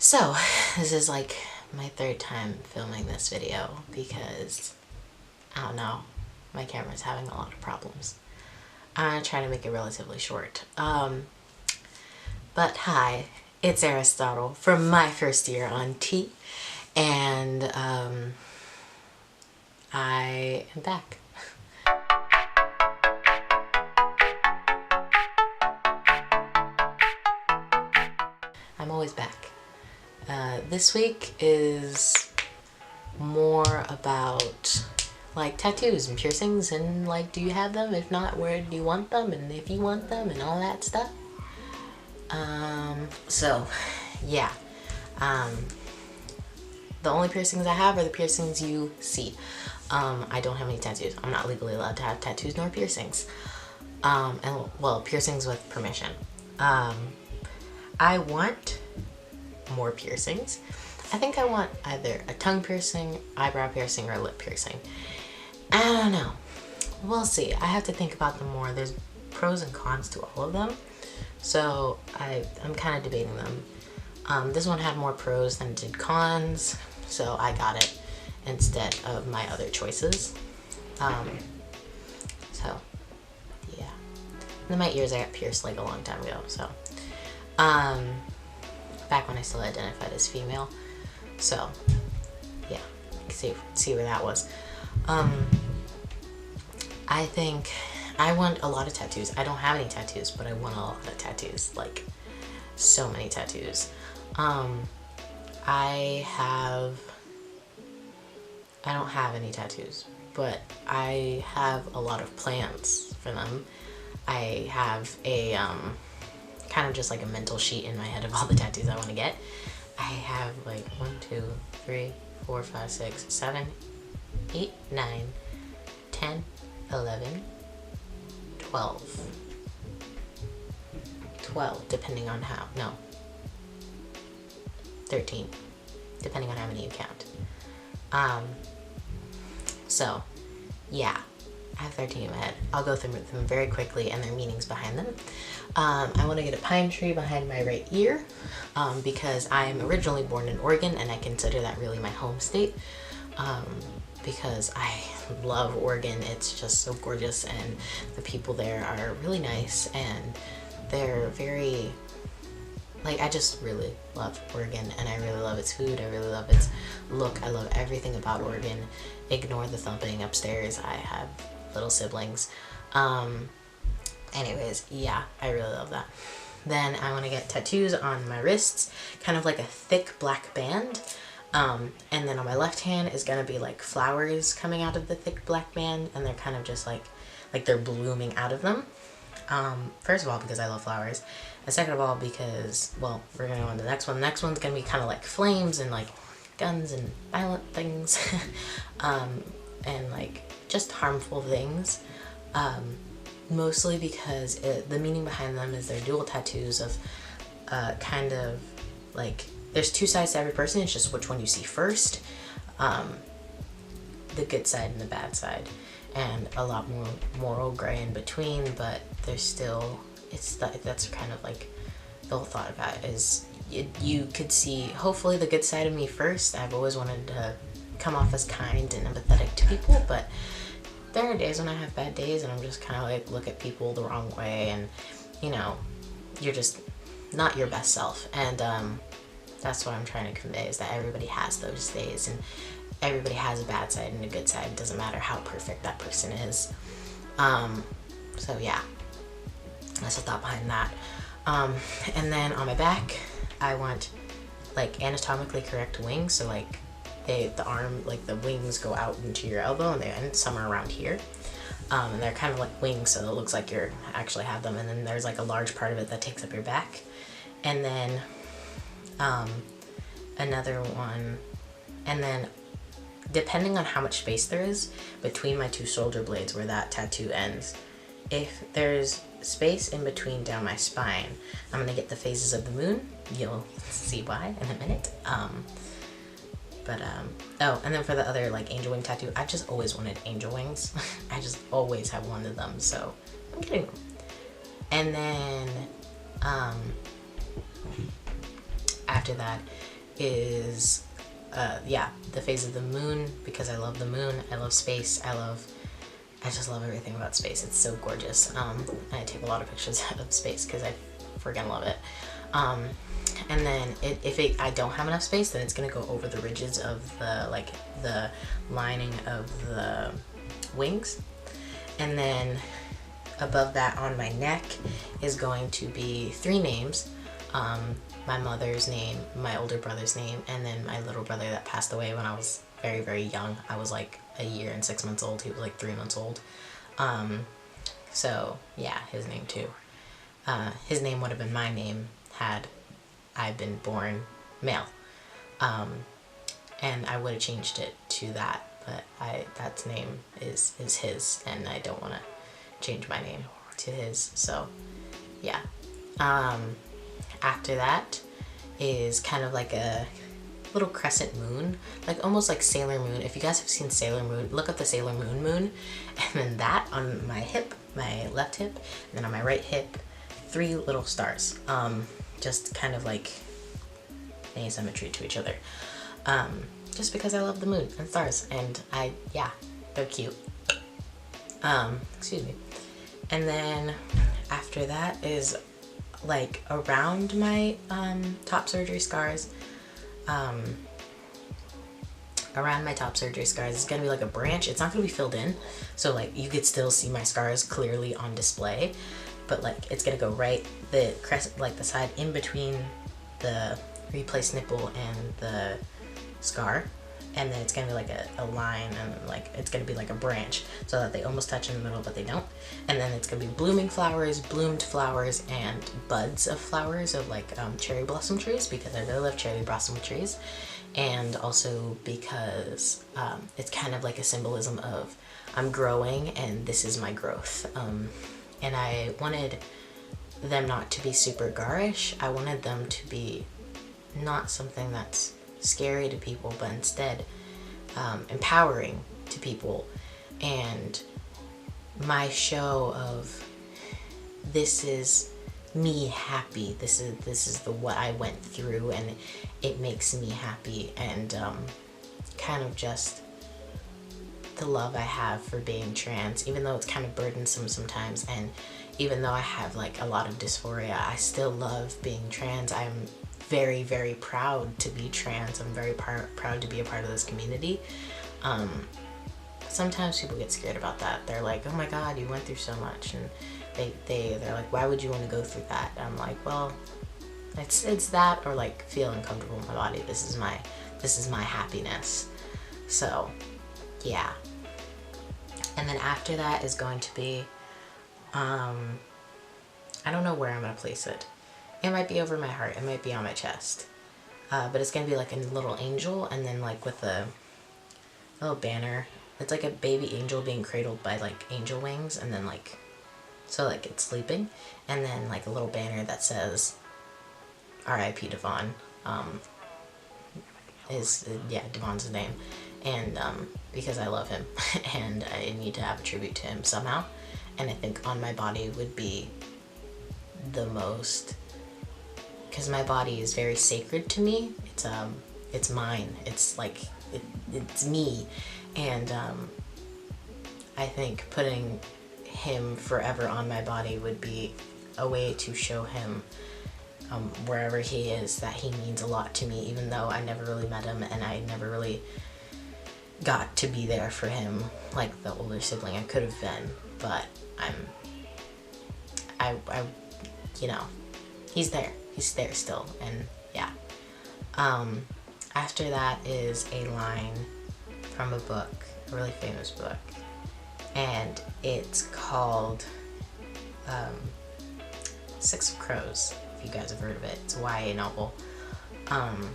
So, this is like my third time filming this video because, I don't know, my camera's having a lot of problems. I'm gonna try to make it relatively short. But hi, it's Aristotle from my first year on T, and I am back. I'm always back. This week is more about like tattoos and piercings and like, do you have them? If not, where do you want them? And if you want them and all that stuff. So yeah. The only piercings I have are the piercings you see. I don't have any tattoos. I'm not legally allowed to have tattoos nor piercings. And well, piercings with permission. I want more piercings. I think I want either a tongue piercing, eyebrow piercing, or lip piercing. I don't know. We'll see. I have to think about them more. There's pros and cons to all of them. So I'm kind of debating them. This one had more pros than it did cons, so I got it instead of my other choices. So yeah. And then my ears I got pierced like a long time ago, so back when I still identified as female. So yeah, see where that was. I think I want a lot of tattoos. I don't have any tattoos, but I want a lot of tattoos, like so many tattoos. I don't have any tattoos, but I have a lot of plans for them. I have a kind of just like a mental sheet in my head of all the tattoos I want to get. I have like 1, 2, 3, 4, 5, 6, 7, 8, 9, 10, 11, 12. 12, depending on how, no. 13, depending on how many you count. So, yeah. I have 13 in my head. I'll go through them very quickly and their meanings behind them. I want to get a pine tree behind my right ear because I'm originally born in Oregon and I consider that really my home state because I love Oregon. It's just so gorgeous and the people there are really nice and they're very, like, I just really love Oregon and I really love its food. I really love its look. I love everything about Oregon. Ignore the thumping upstairs. I have little siblings. Anyways, yeah, I really love that. Then I want to get tattoos on my wrists, kind of like a thick black band. And then on my left hand is gonna be like flowers coming out of the thick black band, and they're kind of just like they're blooming out of them. First of all, because I love flowers, and second of all, because, well, we're gonna go on to the next one. The next one's gonna be kind of like flames and like guns and violent things, and like just harmful things. Mostly because the meaning behind them is they're dual tattoos of kind of like, there's two sides to every person, it's just which one you see first. The good side and the bad side, and a lot more moral gray in between, but there's still, that's kind of like the whole thought about it is you could see hopefully the good side of me first. I've always wanted to come off as kind and empathetic to people, but there are days when I have bad days and I'm just kind of like look at people the wrong way, and you know, you're just not your best self. And that's what I'm trying to convey, is that everybody has those days and everybody has a bad side and a good side. It doesn't matter how perfect that person is. So yeah, that's the thought behind that. And then on my back, I want like anatomically correct wings. So like the arm, like the wings go out into your elbow and they end somewhere around here. And they're kind of like wings, so it looks like you actually have them. And then there's like a large part of it that takes up your back. And then another one, and then depending on how much space there is between my two shoulder blades where that tattoo ends, if there's space in between down my spine, I'm gonna get the phases of the moon. You'll see why in a minute. Oh, and then for the other like angel wing tattoo, I've just always wanted angel wings. I just always have wanted them, so I'm getting them. And then After that is, yeah, the phase of the moon, because I love the moon, I love space, I just love everything about space. It's so gorgeous. I take a lot of pictures of space because I freaking love it. And then if I don't have enough space, then it's gonna go over the ridges of the lining of the wings. And then above that on my neck is going to be 3 names. My mother's name, my older brother's name, and then my little brother that passed away when I was very, very young. I was like a year and 6 months old. He was like 3 months old. So yeah, his name too. His name would have been my name had I been born male. And I would have changed it to that, but that name is his, and I don't want to change my name to his, so yeah. After that is kind of like a little crescent moon, like almost like Sailor Moon. If you guys have seen Sailor Moon, look up the Sailor Moon moon, and then that on my hip, my left hip, and then on my right hip, 3 little stars, just kind of like in asymmetry to each other, just because I love the moon and stars, and yeah, they're cute. Excuse me. And then after that is like around my top surgery scars, around my top surgery scars is gonna be like a branch. It's not gonna be filled in, so like you could still see my scars clearly on display, but like it's gonna go right the crest, like the side in between the replaced nipple and the scar, and then it's gonna be like a line, and like it's gonna be like a branch so that they almost touch in the middle but they don't. And then it's gonna be blooming flowers, bloomed flowers, and buds of flowers of like cherry blossom trees, because I really love cherry blossom trees, and also because it's kind of like a symbolism of I'm growing and this is my growth. And I wanted them not to be super garish. I wanted them to be not something that's scary to people, but instead empowering to people. And my show of this is me happy, this is the what I went through, and it makes me happy, and kind of just the love I have for being trans, even though it's kind of burdensome sometimes, and even though I have like a lot of dysphoria, I still love being trans. I'm very, very proud to be trans. I'm very proud to be a part of this community. Sometimes people get scared about that. They're like, oh my god, you went through so much, and they're like, why would you want to go through that? I'm like, well, it's that, or like feeling comfortable in my body. This is my happiness. So yeah. And then after that is going to be I don't know where I'm gonna place it. It might be over my heart, it might be on my chest, but it's gonna be like a little angel, and then like with a little banner. It's like a baby angel being cradled by like angel wings, and then like, so like it's sleeping, and then like a little banner that says R.I.P. Devon. Devon's his name, and because I love him and I need to have a tribute to him somehow, and I think on my body would be the most, because my body is very sacred to me. It's mine. It's like it's me, and I think putting him forever on my body would be a way to show him wherever he is that he means a lot to me, even though I never really met him and I never really got to be there for him like the older sibling I could have been. But you know, he's there still, and yeah. After that is a line from a book, a really famous book, and it's called Six of Crows, if you guys have heard of it. It's a YA novel. I'm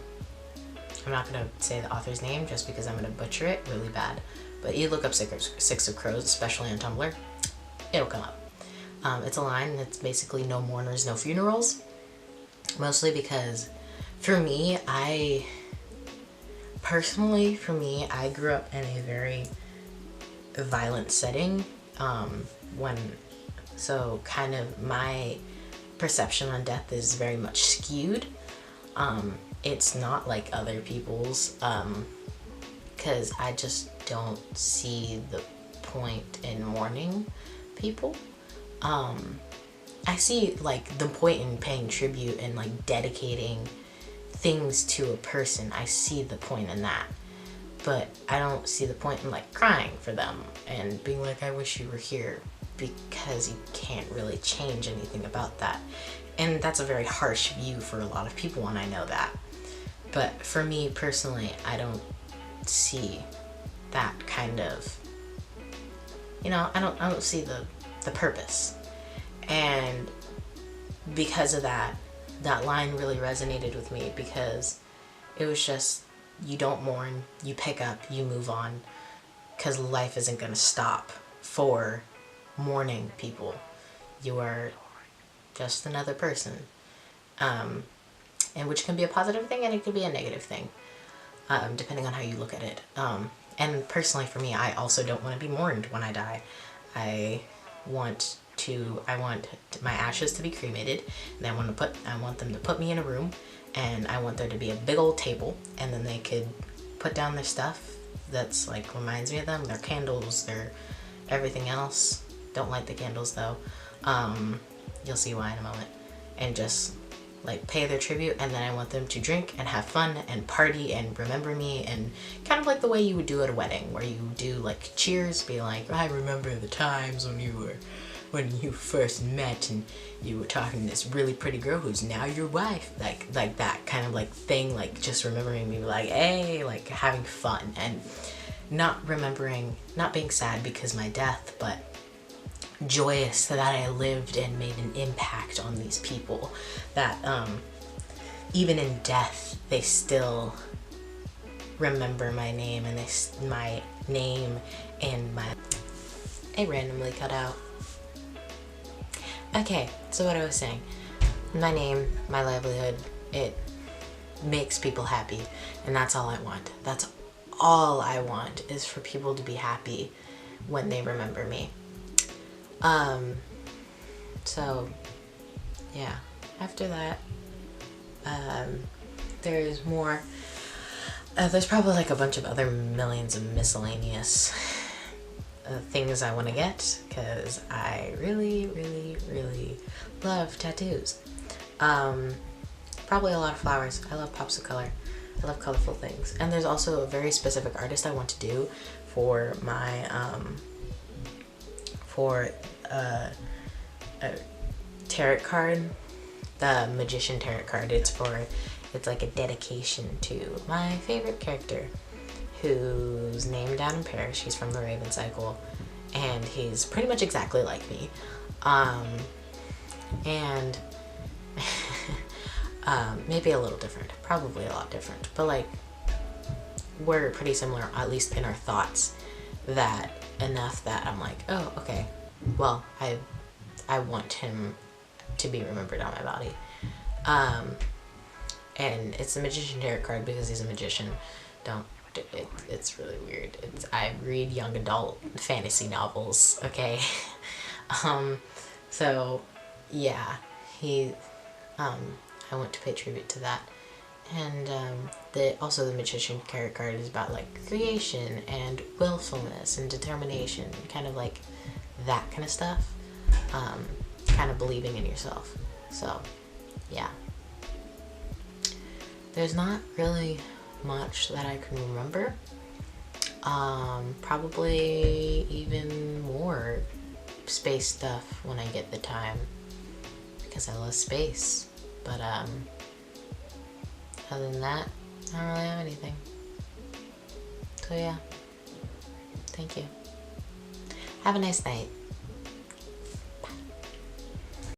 not gonna say the author's name just because I'm gonna butcher it really bad, but you look up Six of Crows, especially on Tumblr, it'll come up. It's a line that's basically no mourners, no funerals, mostly because for me, I grew up in a very violent setting, so kind of my perception on death is very much skewed. it's not like other people's, because I just don't see the point in mourning people. I see like the point in paying tribute and like dedicating things to a person. I see the point in that, but I don't see the point in like crying for them and being like, I wish you were here, because you can't really change anything about that. And that's a very harsh view for a lot of people, and I know that. But for me personally, I don't see that kind of, you know, I don't see the purpose. And because of that, that line really resonated with me, because it was just, you don't mourn, you pick up, you move on, because life isn't going to stop for mourning people. You are just another person, and which can be a positive thing and it could be a negative thing, depending on how you look at it. And personally for me, I also don't want to be mourned when I die. I want my ashes to be cremated, and I want them to put me in a room, and I want there to be a big old table, and then they could put down their stuff that's like reminds me of them, their candles, their everything else. Don't light the candles though. You'll see why in a moment. And just like pay their tribute, and then I want them to drink and have fun and party and remember me, and kind of like the way you would do at a wedding, where you do like cheers, be like, I remember the times when you first met and you were talking to this really pretty girl who's now your wife, like that kind of like thing, like just remembering me, like, hey, like having fun, and not being sad because of my death, but joyous that I lived and made an impact on these people, that even in death they still remember my name, and my name and my it randomly cut out. Okay, so what I was saying, my name, my livelihood, it makes people happy, and that's all I want. That's all I want, is for people to be happy when they remember me. So yeah, after that, there's more, there's probably like a bunch of other millions of miscellaneous things I want to get, because I really, really, really love tattoos. Probably a lot of flowers. I love pops of color. I love colorful things. And there's also a very specific artist I want to do for my, a tarot card, the Magician tarot card. It's like a dedication to my favorite character, whose name down in Paris. He's from the Raven Cycle, and he's pretty much exactly like me. And maybe a little different, probably a lot different, but like we're pretty similar, at least in our thoughts, that enough that I'm like, oh, okay, well, I want him to be remembered on my body. And it's a Magician tarot card because he's a magician. It's really weird. I read young adult fantasy novels, okay? So yeah, I want to pay tribute to that. And also the Magician tarot card is about like creation and willfulness and determination, kind of like that kind of stuff, kind of believing in yourself. So yeah, there's not really much that I can remember. Probably even more space stuff when I get the time, because I love space. But other than that, I don't really have anything. So yeah, thank you. Have a nice night.